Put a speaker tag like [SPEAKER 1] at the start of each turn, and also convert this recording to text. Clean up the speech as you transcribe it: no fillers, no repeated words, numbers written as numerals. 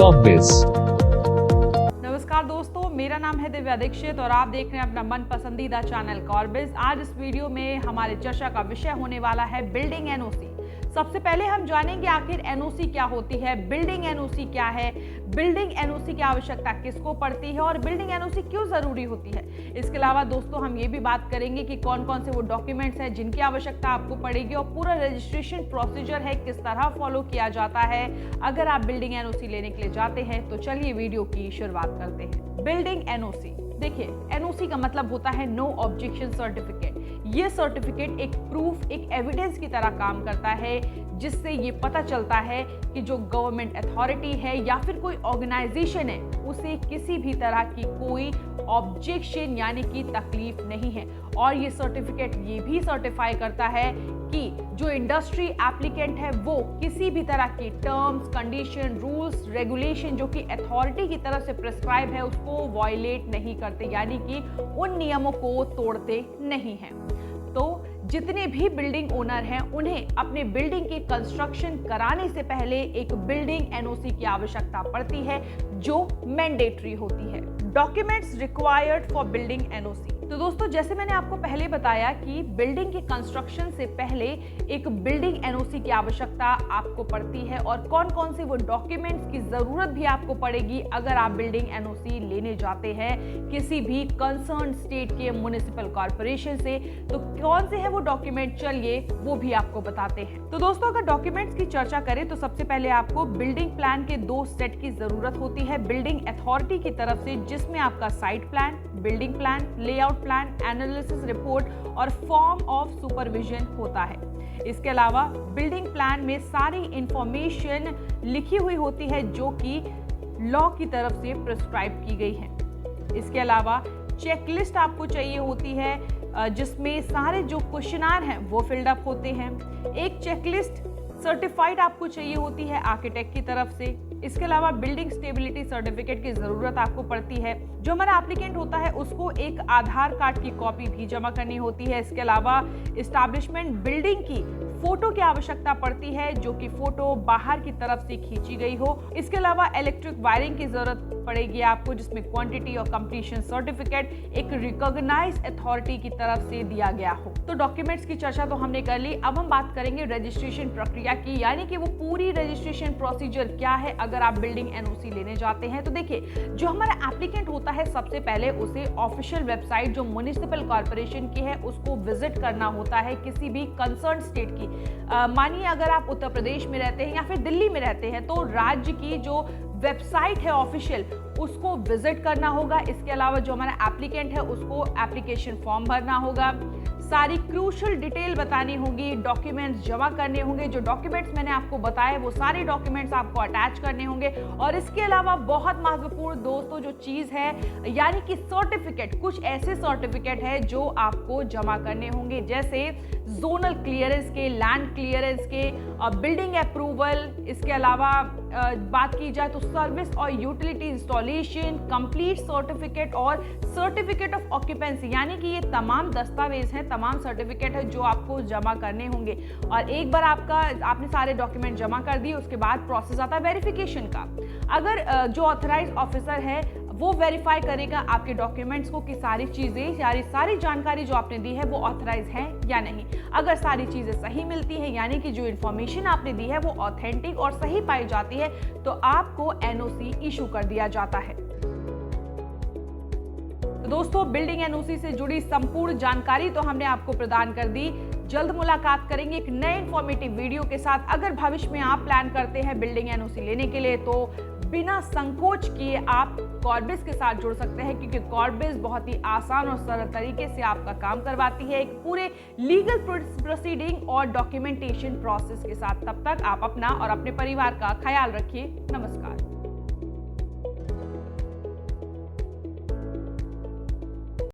[SPEAKER 1] कॉर्बिस।
[SPEAKER 2] नमस्कार दोस्तों, मेरा नाम है दिव्या दीक्षित और आप देख रहे हैं अपना मन पसंदीदा चैनल कॉर्बिस। आज इस वीडियो में हमारे चर्चा का विषय होने वाला है बिल्डिंग एनओसी। सबसे पहले हम जानेंगे आखिर एनओसी क्या होती है, बिल्डिंग एनओसी क्या है, बिल्डिंग एनओसी की आवश्यकता किसको पड़ती है और बिल्डिंग एनओसी क्यों जरूरी होती है। इसके अलावा दोस्तों हम ये भी बात करेंगे कि कौन कौन से वो डॉक्यूमेंट्स हैं जिनकी आवश्यकता आपको पड़ेगी और पूरा रजिस्ट्रेशन प्रोसीजर है किस तरह फॉलो किया जाता है अगर आप बिल्डिंग एनओसी लेने के लिए जाते हैं। तो चलिए वीडियो की शुरुआत करते हैं। बिल्डिंग एनओसी, देखिए एनओसी का मतलब होता है नो ऑब्जेक्शन सर्टिफिकेट। ये सर्टिफिकेट एक प्रूफ, एक एविडेंस की तरह काम करता है जिससे ये पता चलता है कि जो गवर्नमेंट अथॉरिटी है या फिर कोई ऑर्गेनाइजेशन है उसे किसी भी तरह की कोई ऑब्जेक्शन यानी कि तकलीफ नहीं है। और ये सर्टिफिकेट ये भी सर्टिफाई करता है कि जो इंडस्ट्री एप्लीकेंट है वो किसी भी तरह की टर्म्स, कंडीशन, रूल्स, रेगुलेशन जो कि अथॉरिटी की तरफ से प्रिस्क्राइब है उसको वायलेट नहीं करते, यानी कि उन नियमों को तोड़ते नहीं हैं। तो जितने भी बिल्डिंग ओनर हैं उन्हें अपने बिल्डिंग की कंस्ट्रक्शन कराने से पहले एक बिल्डिंग एनओसी की आवश्यकता पड़ती है जो मैंडेटरी होती है। Documents required for building NOC. तो दोस्तों जैसे मैंने आपको पहले बताया कि बिल्डिंग के कंस्ट्रक्शन से पहले एक बिल्डिंग एनओसी की आवश्यकता आपको पड़ती है और कौन कौन से वो डॉक्यूमेंट्स की जरूरत भी आपको पड़ेगी अगर आप बिल्डिंग एनओसी लेने जाते हैं किसी भी कंसर्न स्टेट के म्युनिसिपल कॉर्पोरेशन से। तो कौन से है वो डॉक्यूमेंट, चलिए वो भी आपको बताते हैं। तो दोस्तों अगर डॉक्यूमेंट्स की चर्चा करें तो सबसे पहले आपको बिल्डिंग प्लान के 2 सेट की जरूरत होती है बिल्डिंग अथॉरिटी की तरफ से, जिसमें आपका site plan, building plan, layout plan, analysis report और फॉर्म ऑफ सुपरविजन होता है। इसके अलावा बिल्डिंग प्लान में सारी इंफॉर्मेशन लिखी हुई होती है जो कि लॉ की तरफ से प्रिस्क्राइब की गई है। इसके अलावा चेकलिस्ट आपको चाहिए होती है जिसमें सारे जो क्वेश्चनार हैं वो फिल्ड अप होते हैं। एक चेकलिस्ट सर्टिफाइड आपको चाहिए होती है आर्किटेक्ट की तरफ से। इसके अलावा बिल्डिंग स्टेबिलिटी सर्टिफिकेट की जरूरत आपको पड़ती है। जो हमारा एप्लीकेंट होता है उसको एक आधार कार्ड की कॉपी भी जमा करनी होती है। इसके अलावा एस्टैब्लिशमेंट बिल्डिंग की फोटो की आवश्यकता पड़ती है जो कि फोटो बाहर की तरफ से खींची गई हो। इसके अलावा इलेक्ट्रिक वायरिंग की जरूरत पड़ेगी आपको जिसमें क्वांटिटी और कंप्लीशन सर्टिफिकेट एक रिकॉग्नाइज्ड अथॉरिटी की तरफ से दिया गया हो। तो डॉक्यूमेंट्स की चर्चा तो हमने कर ली, अब हम बात करेंगे रजिस्ट्रेशन प्रक्रिया की, यानी कि वो पूरी रजिस्ट्रेशन प्रोसीजर क्या है अगर आप बिल्डिंग एनओसी लेने जाते हैं। तो देखिए जो हमारा एप्लीकेंट होता है सबसे पहले उसे ऑफिशियल वेबसाइट जो म्युनिसिपल कॉर्पोरेशन की है उसको विजिट करना होता है किसी भी कंसर्न स्टेट की। मानिए अगर आप उत्तर प्रदेश में रहते हैं या फिर दिल्ली में रहते हैं तो राज्य की जो वेबसाइट है ऑफिशियल उसको विजिट करना होगा। इसके अलावा जो हमारा एप्लीकेंट है उसको एप्लीकेशन फॉर्म भरना होगा, सारी क्रूशियल डिटेल बतानी होगी, डॉक्यूमेंट्स जमा करने होंगे। जो डॉक्यूमेंट्स मैंने आपको बताए वो सारे डॉक्यूमेंट्स आपको अटैच करने होंगे। और इसके अलावा बहुत महत्वपूर्ण दोस्तों जो चीज़ है यानी कि सर्टिफिकेट, कुछ ऐसे सर्टिफिकेट है जो आपको जमा करने होंगे जैसे जोनल क्लियरेंस के, लैंड क्लियरेंस के, बिल्डिंग अप्रूवल। इसके अलावा बात की जाए तो सर्विस और यूटिलिटी इंस्टॉलेशन, कंप्लीट सर्टिफिकेट और सर्टिफिकेट ऑफ ऑक्यूपेंसी, यानी कि ये तमाम दस्तावेज हैं, तमाम सर्टिफिकेट है जो आपको जमा करने होंगे। और एक बार आपने सारे डॉक्यूमेंट जमा कर दिए उसके बाद प्रोसेस आता है वेरिफिकेशन का। अगर जो ऑथराइज्ड ऑफिसर है वो वेरीफाई करेगा आपके डॉक्यूमेंट्स को कि सारी चीजें, सारी जानकारी जो आपने दी है वो ऑथराइज है या नहीं। अगर सारी चीजें सही मिलती हैं यानी कि जो इन्फॉर्मेशन आपने दी है वो ऑथेंटिक और सही पाई जाती है तो आपको एनओसी इशू कर दिया जाता है। तो दोस्तों बिल्डिंग एनओसी से जुड़ी संपूर्ण जानकारी तो हमने आपको प्रदान कर दी। जल्द मुलाकात करेंगे एक नए इंफॉर्मेटिव वीडियो के साथ। अगर भविष्य में आप प्लान करते हैं बिल्डिंग एनओसी लेने के लिए तो बिना संकोच किए आप कॉर्बिस के साथ जुड़ सकते हैं क्योंकि कॉर्बिस बहुत ही आसान और सरल तरीके से आपका काम करवाती है एक पूरे लीगल प्रोसीडिंग और डॉक्यूमेंटेशन प्रोसेस के साथ। तब तक आप अपना और अपने परिवार का ख्याल रखिए। नमस्कार।